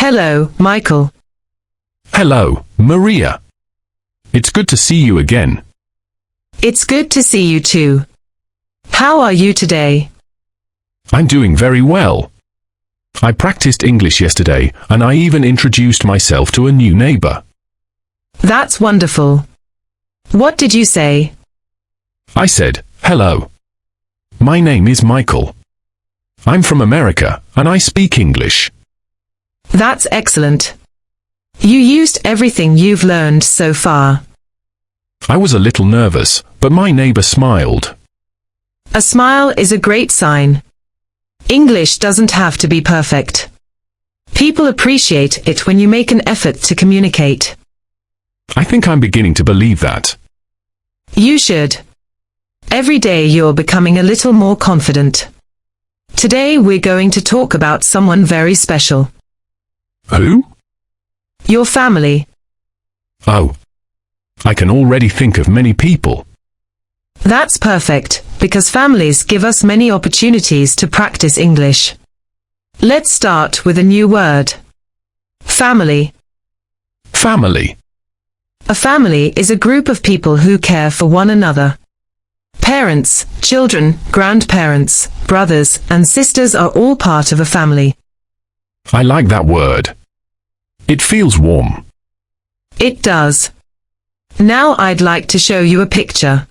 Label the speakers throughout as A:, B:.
A: Hello, Michael.
B: Hello, Maria. It's good to see you again.
A: It's good to see you too. How are you today?
B: I'm doing very well. I practiced English yesterday, and I even introduced myself to a new neighbor.
A: That's wonderful. What did you say?
B: I said, hello. My name is Michael. I'm from America, and I speak English.
A: That's excellent. You used everything you've learned so far.
B: I was a little nervous, but my neighbor smiled.
A: A smile is a great sign. English doesn't have to be perfect. People appreciate it when you make an effort to communicate.
B: I think I'm beginning to believe that.
A: You should. Every day you're becoming a little more confident. Today we're going to talk about someone very special.
B: Who?
A: Your family.
B: Oh. I can already think of many people.
A: That's perfect, because families give us many opportunities to practice English. Let's start with a new word. Family.
B: Family.
A: A family is a group of people who care for one another. Parents, children, grandparents, brothers, and sisters are all part of a family.
B: I like that word. It feels warm.
A: It does. Now I'd like to show you a picture.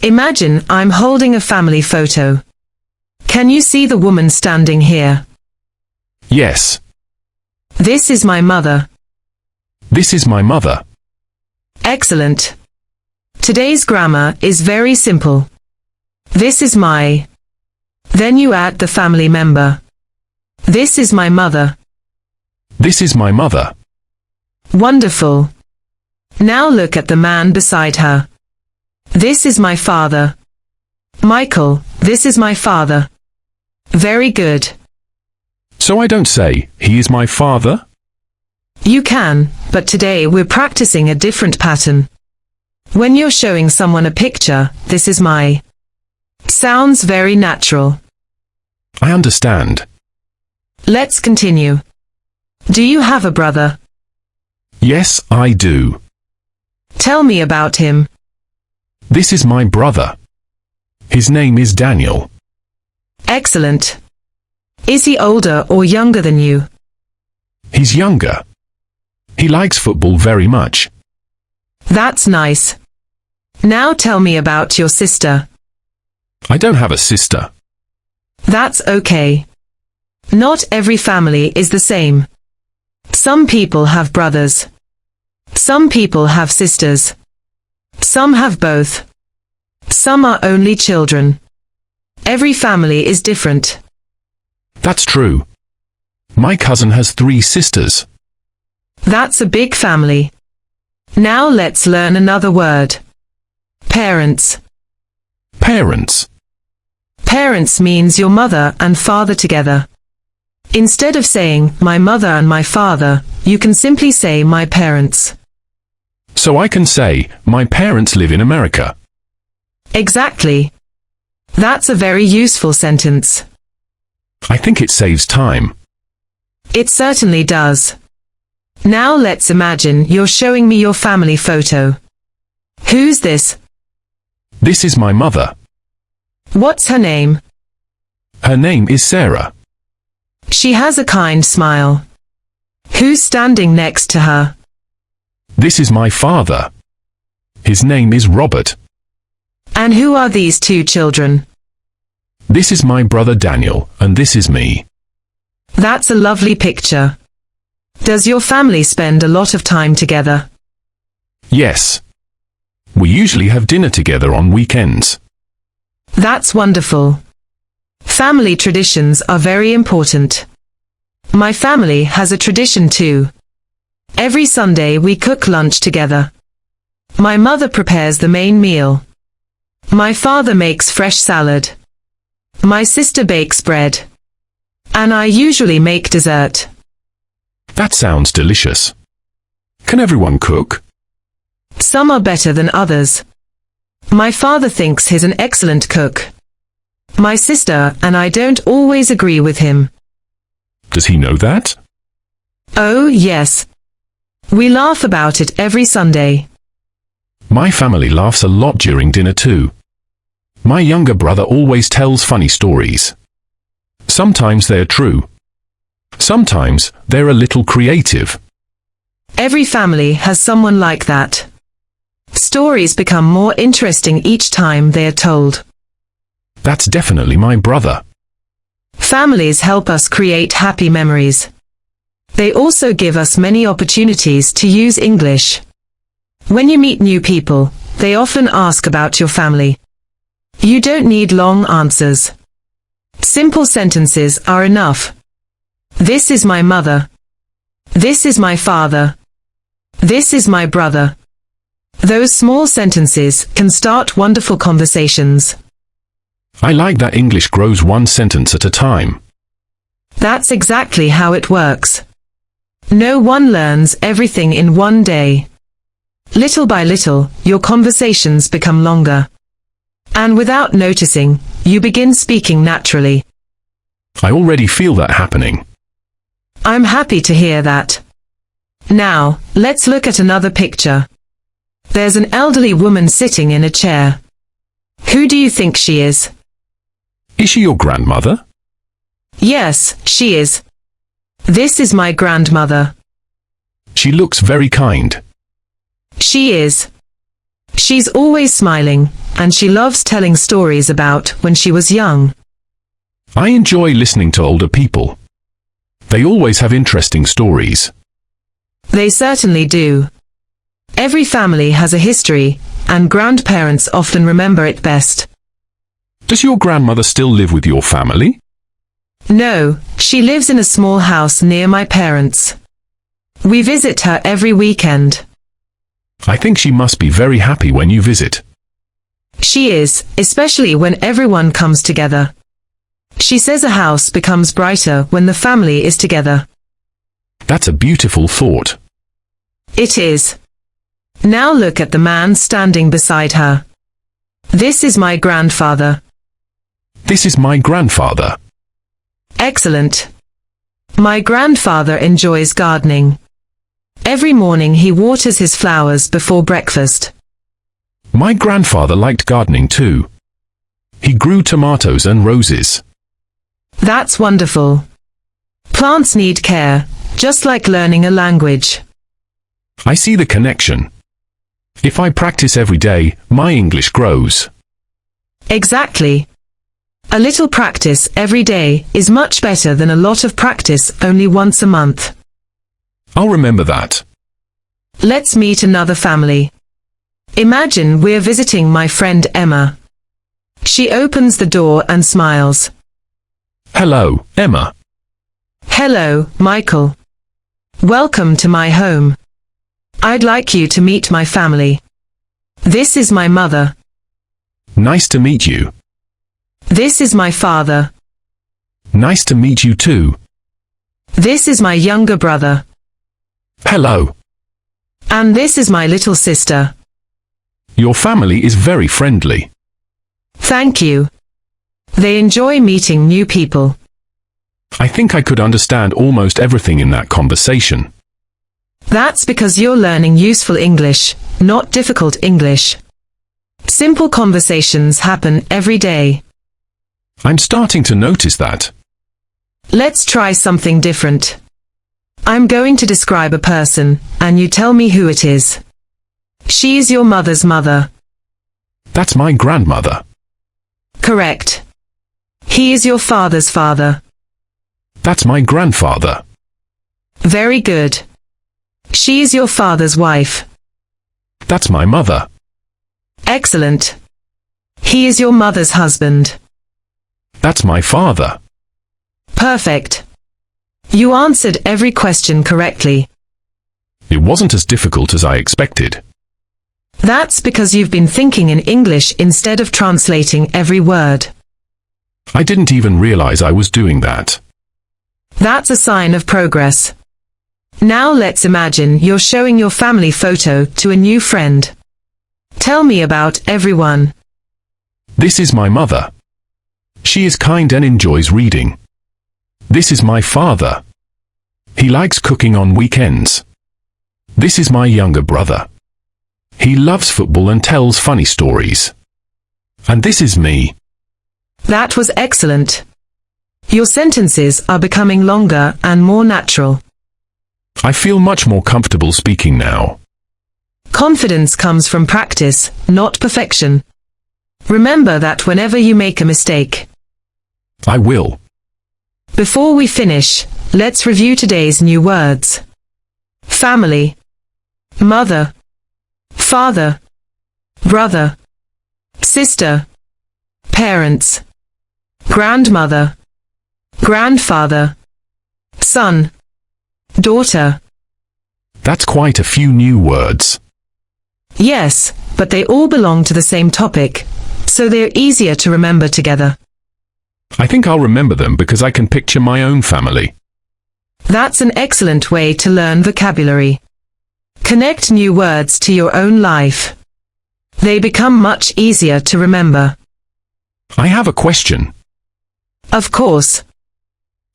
A: Imagine I'm holding a family photo. Can you see the woman standing here?
B: Yes.
A: This is my mother.
B: This is my mother.
A: Excellent. Today's grammar is very simple. This is my. Then you add the family member. This is my mother.
B: This is my mother.
A: Wonderful. Now look at the man beside her. This is my father. Michael, this is my father. Very good.
B: So I don't say, he is my father?
A: You can, but today we're practicing a different pattern. When you're showing someone a picture, this is my. Sounds very natural.
B: I understand.
A: Let's continue. Do you have a brother?
B: Yes, I do.
A: Tell me about him.
B: This is my brother. His name is Daniel.
A: Excellent. Is he older or younger than you?
B: He's younger. He likes football very much.
A: That's nice. Now tell me about your sister.
B: I don't have a sister.
A: That's okay. Not every family is the same. Some people have brothers. Some people have sisters. Some have both. Some are only children. Every family is different.
B: That's true. My cousin has 3 sisters.
A: That's a big family. Now let's learn another word. Parents.
B: Parents.
A: Parents means your mother and father together. Instead of saying, my mother and my father, you can simply say my parents.
B: So I can say, my parents live in America.
A: Exactly. That's a very useful sentence.
B: I think it saves time.
A: It certainly does. Now let's imagine you're showing me your family photo. Who's this?
B: This is my mother.
A: What's her name?
B: Her name is Sarah.
A: She has a kind smile. Who's standing next to her?
B: This is my father. His name is Robert.
A: And who are these 2 children?
B: This is my brother Daniel, and this is me.
A: That's a lovely picture. Does your family spend a lot of time together?
B: Yes. We usually have dinner together on weekends.
A: That's wonderful. Family traditions are very important. My family has a tradition too. Every Sunday we cook lunch together. My mother prepares the main meal. My father makes fresh salad. My sister bakes bread. And I usually make dessert.
B: That sounds delicious. Can everyone cook?
A: Some are better than others. My father thinks he's an excellent cook. My sister and I don't always agree with him.
B: Does he know that?
A: Oh, yes. We laugh about it every Sunday.
B: My family laughs a lot during dinner too. My younger brother always tells funny stories. Sometimes they're true. Sometimes they're a little creative.
A: Every family has someone like that. Stories become more interesting each time they are told.
B: That's definitely my brother.
A: Families help us create happy memories. They also give us many opportunities to use English. When you meet new people, they often ask about your family. You don't need long answers. Simple sentences are enough. This is my mother. This is my father. This is my brother. Those small sentences can start wonderful conversations.
B: I like that English grows one sentence at a time.
A: That's exactly how it works. No one learns everything in one day. Little by little, your conversations become longer. And without noticing, you begin speaking naturally.
B: I already feel that happening.
A: I'm happy to hear that. Now, let's look at another picture. There's an elderly woman sitting in a chair. Who do you think she is?
B: Is she your grandmother?
A: Yes, she is. This is my grandmother.
B: She looks very kind.
A: She is. She's always smiling, and she loves telling stories about when she was young.
B: I enjoy listening to older people. They always have interesting stories.
A: They certainly do. Every family has a history, and grandparents often remember it best.
B: Does your grandmother still live with your family?
A: No, she lives in a small house near my parents. We visit her every weekend.
B: I think she must be very happy when you visit.
A: She is, especially when everyone comes together. She says a house becomes brighter when the family is together.
B: That's a beautiful thought.
A: It is. Now look at the man standing beside her. This is my grandfather.
B: This is my grandfather.
A: Excellent. My grandfather enjoys gardening. Every morning he waters his flowers before breakfast.
B: My grandfather liked gardening too. He grew tomatoes and roses.
A: That's wonderful. Plants need care, just like learning a language.
B: I see the connection. If I practice every day, my English grows.
A: Exactly. A little practice every day is much better than a lot of practice only once a month.
B: I'll remember that.
A: Let's meet another family. Imagine we're visiting my friend Emma. She opens the door and smiles.
B: Hello, Emma.
A: Hello, Michael. Welcome to my home. I'd like you to meet my family. This is my mother.
B: Nice to meet you.
A: This is my father.
B: Nice to meet you too.
A: This is my younger brother.
B: Hello.
A: And this is my little sister.
B: Your family is very friendly.
A: Thank you. They enjoy meeting new people.
B: I think I could understand almost everything in that conversation.
A: That's because you're learning useful English, not difficult English. Simple conversations happen every day.
B: I'm starting to notice that.
A: Let's try something different. I'm going to describe a person, and you tell me who it is. She is your mother's mother.
B: That's my grandmother.
A: Correct. He is your father's father.
B: That's my grandfather.
A: Very good. She is your father's wife.
B: That's my mother.
A: Excellent. He is your mother's husband.
B: That's my father.
A: Perfect. You answered every question correctly.
B: It wasn't as difficult as I expected.
A: That's because you've been thinking in English instead of translating every word.
B: I didn't even realize I was doing that.
A: That's a sign of progress. Now let's imagine you're showing your family photo to a new friend. Tell me about everyone.
B: This is my mother. She is kind and enjoys reading. This is my father. He likes cooking on weekends. This is my younger brother. He loves football and tells funny stories. And this is me.
A: That was excellent. Your sentences are becoming longer and more natural.
B: I feel much more comfortable speaking now.
A: Confidence comes from practice, not perfection. Remember that whenever you make a mistake.
B: I will.
A: Before we finish, let's review today's new words. Family, mother, father, brother, sister, parents, grandmother, grandfather, son, daughter.
B: That's quite a few new words.
A: Yes, but they all belong to the same topic, so they're easier to remember together.
B: I think I'll remember them because I can picture my own family.
A: That's an excellent way to learn vocabulary. Connect new words to your own life. They become much easier to remember.
B: I have a question.
A: Of course.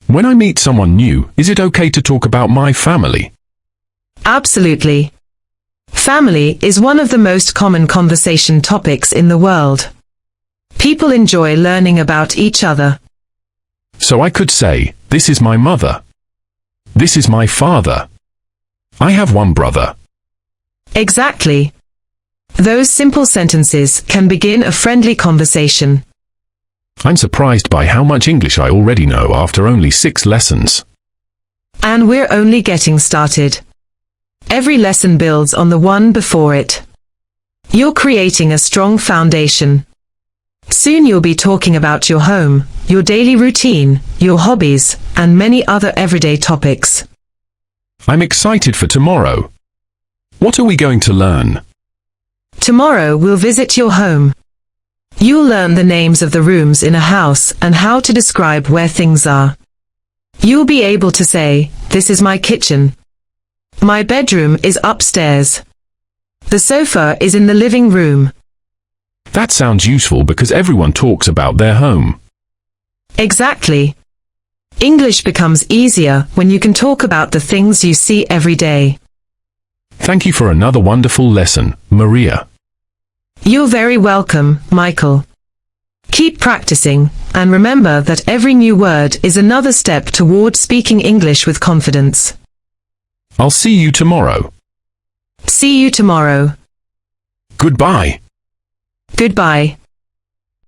B: When I meet someone new, is it okay to talk about my family?
A: Absolutely. Family is one of the most common conversation topics in the world. People enjoy learning about each other.
B: So I could say, this is my mother. This is my father. I have one brother.
A: Exactly. Those simple sentences can begin a friendly conversation.
B: I'm surprised by how much English I already know after only 6 lessons.
A: And we're only getting started. Every lesson builds on the one before it. You're creating a strong foundation. Soon you'll be talking about your home, your daily routine, your hobbies, and many other everyday topics.
B: I'm excited for tomorrow. What are we going to learn?
A: Tomorrow we'll visit your home. You'll learn the names of the rooms in a house and how to describe where things are. You'll be able to say, this is my kitchen. My bedroom is upstairs. The sofa is in the living room.
B: That sounds useful because everyone talks about their home.
A: Exactly. English becomes easier when you can talk about the things you see every day.
B: Thank you for another wonderful lesson, Maria.
A: You're very welcome, Michael. Keep practicing, and remember that every new word is another step toward speaking English with confidence.
B: I'll see you tomorrow.
A: See you tomorrow.
B: Goodbye.
A: Goodbye.